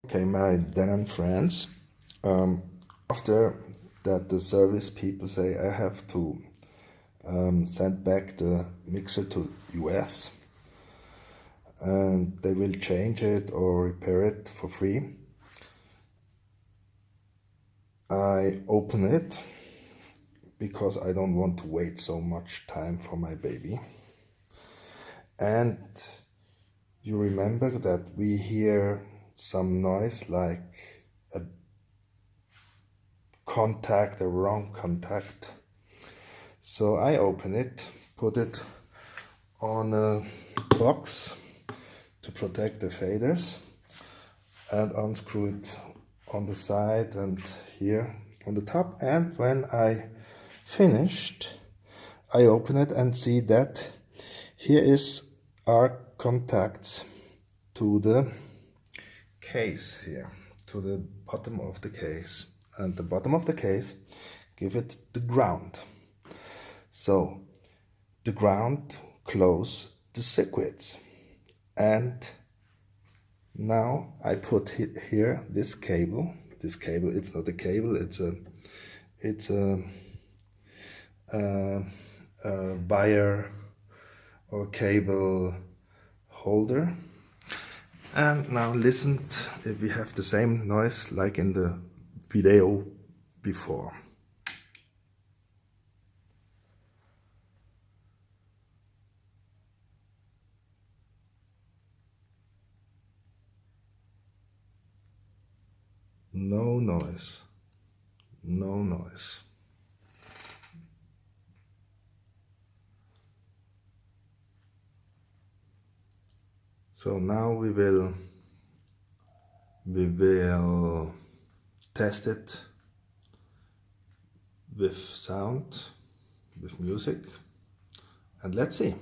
Okay, my dear friends, after that the service people say I have to send back the mixer to US and they will change it or repair it for free, I open it because I don't want to wait so much time for my baby. And you remember that we hear some noise like a contact, a wrong contact. So I open it, put it on a box to protect the faders and unscrew it on the side and here on the top. And when I finished, I open it and see that here is our contacts to the case here, to the bottom of the case. And the bottom of the case, give it the ground. So the ground close the circuits. And now I put here this cable. This cable, it's not a cable, it's a wire or cable holder. And now listen if we have the same noise like in the video before. No noise. No noise. So now we will test it with sound, with music, and let's see.